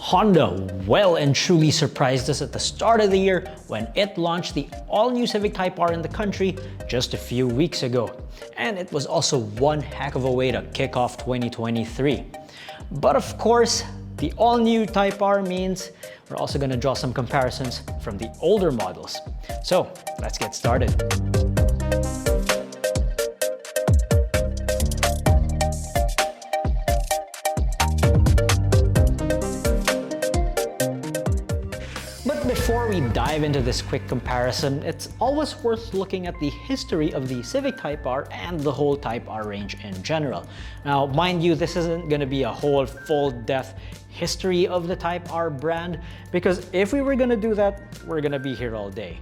Honda well and truly surprised us at the start of the year when it launched the all-new Civic Type R in the country just a few weeks ago. And it was also one heck of a way to kick off 2023. But of course, the all-new Type R means we're also going to draw some comparisons from the older models. So let's get started. Before we dive into this quick comparison, it's always worth looking at the history of the Civic Type R and the whole Type R range in general. Now, mind you, this isn't going to be a whole full-depth history of the Type R brand, because if we were going to do that, we're going to be here all day.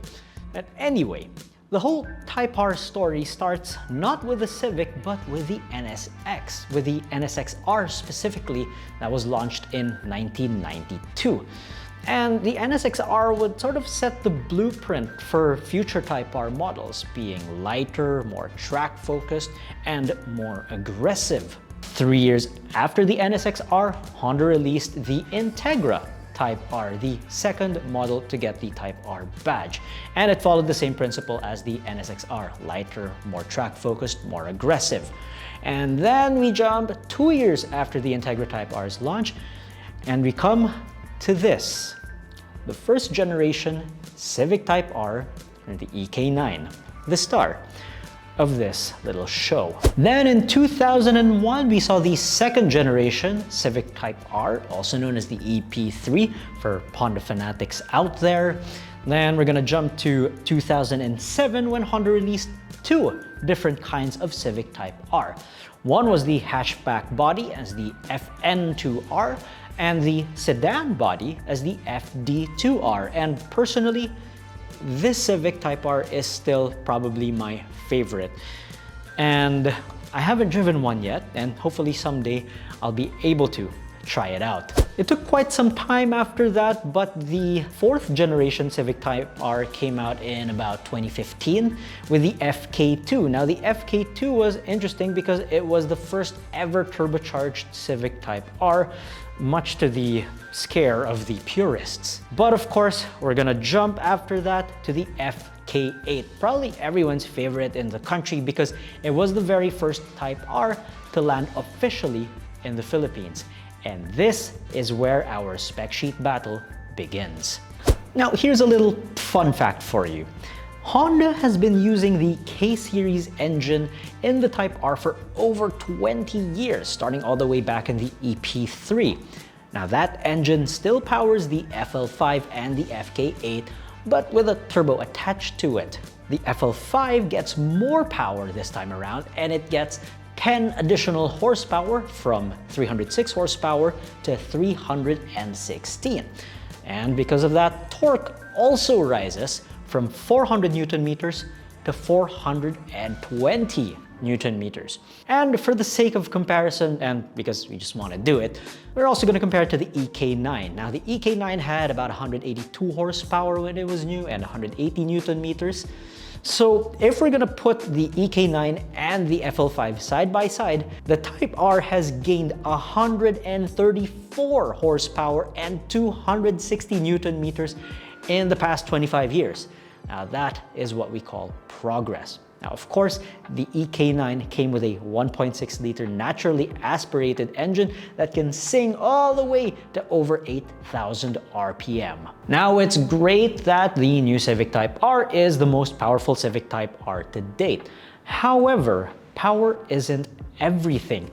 But anyway, the whole Type R story starts not with the Civic, but with the NSX, with the NSX-R specifically, that was launched in 1992. And the NSX-R would sort of set the blueprint for future Type R models, being lighter, more track-focused, and more aggressive. 3 years after the NSX-R, Honda released the Integra Type R, the second model to get the Type R badge. And it followed the same principle as the NSX-R, lighter, more track-focused, more aggressive. And then we jump 2 years after the Integra Type R's launch, and we come to this, the first generation Civic Type R and the EK9, the star of this little show. Then in 2001, we saw the second generation Civic Type R, also known as the EP3 for Honda fanatics out there. Then we're gonna jump to 2007 when Honda released two different kinds of Civic Type R. One was the hatchback body as the FN2R, and the sedan body as the FD2R. And personally, this Civic Type R is still probably my favorite. And I haven't driven one yet, and hopefully someday I'll be able to try it out. It took quite some time after that, but the fourth generation Civic Type R came out in about 2015 with the FK2. Now the FK2 was interesting because it was the first ever turbocharged Civic Type R, much to the scare of the purists. But of course, we're gonna jump after that to the FK8, probably everyone's favorite in the country because it was the very first Type R to land officially in the Philippines. And this is where our spec sheet battle begins. Now, here's a little fun fact for you. Honda has been using the K-Series engine in the Type R for over 20 years, starting all the way back in the EP3. Now, that engine still powers the FL5 and the FK8, but with a turbo attached to it. The FL5 gets more power this time around, and it gets 10 additional horsepower from 306 horsepower to 316. And because of that, torque also rises from 400 Newton meters to 420 Newton meters. And for the sake of comparison, and because we just want to do it, we're also going to compare it to the EK9. Now, the EK9 had about 182 horsepower when it was new and 180 Newton meters. So if we're gonna put the EK9 and the FL5 side by side, the Type R has gained 134 horsepower and 260 Newton meters in the past 25 years. Now that is what we call progress. Now, of course, the EK9 came with a 1.6 liter naturally aspirated engine that can sing all the way to over 8,000 RPM. Now, it's great that the new Civic Type R is the most powerful Civic Type R to date. However, power isn't everything.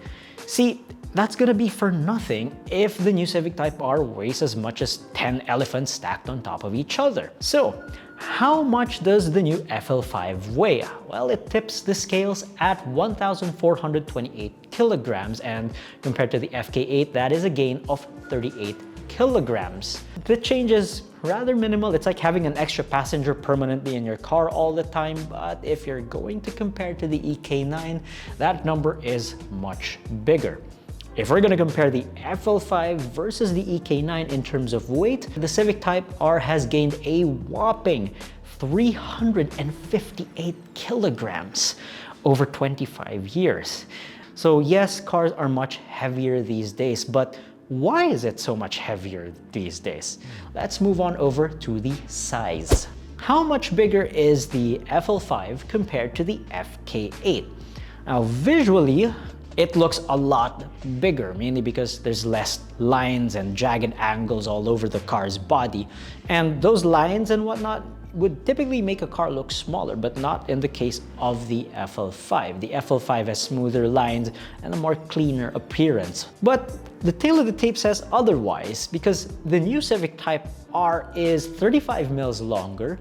See, that's gonna be for nothing if the new Civic Type R weighs as much as 10 elephants stacked on top of each other. So, how much does the new FL5 weigh? Well, it tips the scales at 1,428 kilograms, and compared to the FK8, that is a gain of 38 kilograms. The change is rather minimal. It's like having an extra passenger permanently in your car all the time, but if you're going to compare to the EK9, that number is much bigger. If we're going to compare the FL5 versus the EK9 in terms of weight, the Civic Type R has gained a whopping 358 kilograms over 25 years. So yes, cars are much heavier these days, but why is it so much heavier these days? Let's move on over to the size. How much bigger is the FL5 compared to the FK8? Now, visually, it looks a lot bigger, mainly because there's less lines and jagged angles all over the car's body. And those lines and whatnot would typically make a car look smaller, but not in the case of the FL5. The FL5 has smoother lines and a more cleaner appearance. But the tail of the tape says otherwise, because the new Civic Type R is 35 mils longer,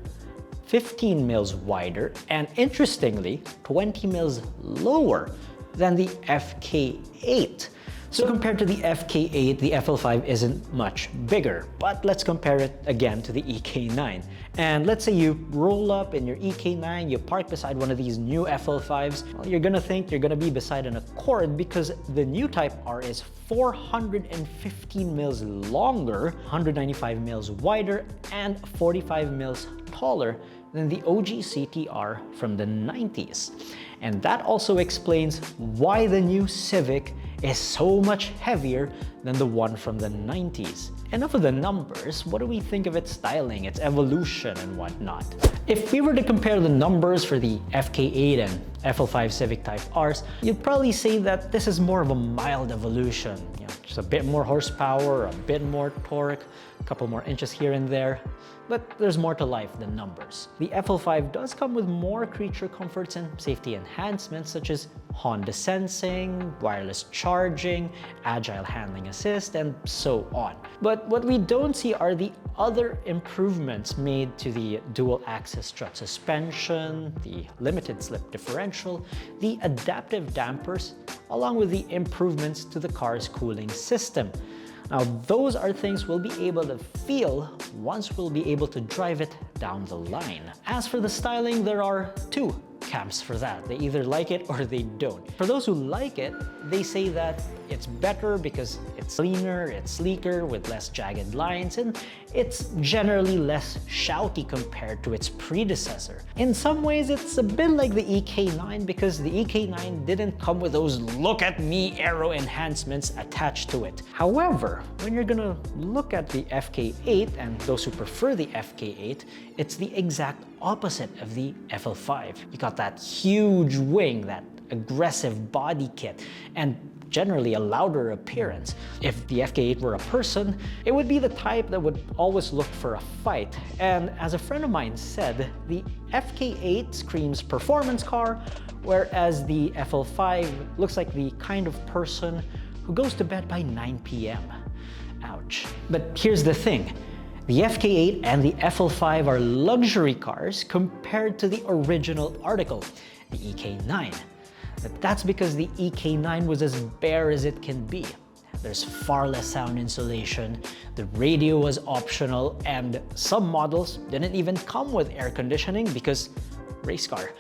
15 mils wider, and interestingly, 20 mils lower than the FK8. So compared to the FK8, the FL5 isn't much bigger, but let's compare it again to the EK9. And let's say you roll up in your EK9, you park beside one of these new FL5s, well, you're gonna think you're gonna be beside an Accord because the new Type R is 415 mils longer, 195 mils wider, and 45 mils taller than the OG CTR from the 90s. And that also explains why the new Civic is so much heavier than the one from the 90s. Enough of the numbers, what do we think of its styling, its evolution, and whatnot? If we were to compare the numbers for the FK8 and FL5 Civic Type Rs, you'd probably say that this is more of a mild evolution. You know, just a bit more horsepower, a bit more torque, a couple more inches here and there. But there's more to life than numbers. The FL5 does come with more creature comforts and safety enhancements such as Honda sensing, wireless charging, agile handling assist, and so on. But what we don't see are the other improvements made to the dual-axis strut suspension, the limited slip differential, the adaptive dampers, along with the improvements to the car's cooling system. Now, those are things we'll be able to feel once we'll be able to drive it down the line. As for the styling, there are two camps for that. They either like it or they don't. For those who like it, they say that it's better because it's cleaner, it's sleeker with less jagged lines, and it's generally less shouty compared to its predecessor. In some ways, it's a bit like the EK9 because the EK9 didn't come with those look at me aero enhancements attached to it. However, when you're gonna look at the FK8 and those who prefer the FK8, it's the exact opposite of the FL5. You got that huge wing, that aggressive body kit, and generally a louder appearance. If the FK8 were a person, it would be the type that would always look for a fight. And as a friend of mine said, the FK8 screams performance car, whereas the FL5 looks like the kind of person who goes to bed by 9 p.m. Ouch. But here's the thing. The FK8 and the FL5 are luxury cars compared to the original article, the EK9. But that's because the EK9 was as bare as it can be. There's far less sound insulation, the radio was optional, and some models didn't even come with air conditioning because race car.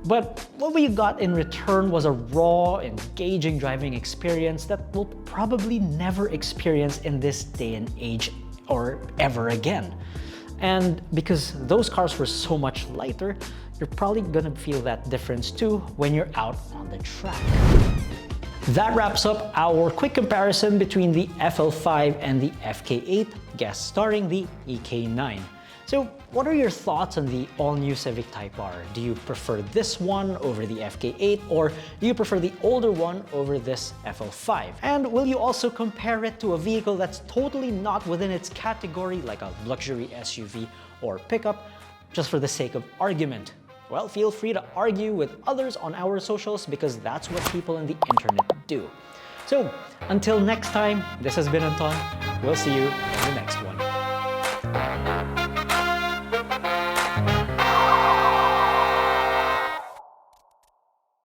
But what we got in return was a raw, engaging driving experience that we'll probably never experience in this day and age or ever again. And because those cars were so much lighter, you're probably gonna feel that difference too when you're out on the track. That wraps up our quick comparison between the FL5 and the FK8, guest starring the EK9. So what are your thoughts on the all-new Civic Type R? Do you prefer this one over the FK8, or do you prefer the older one over this FL5? And will you also compare it to a vehicle that's totally not within its category, like a luxury SUV or pickup, just for the sake of argument? Well, feel free to argue with others on our socials because that's what people on the internet do. So until next time, this has been Anton. We'll see you in the next one.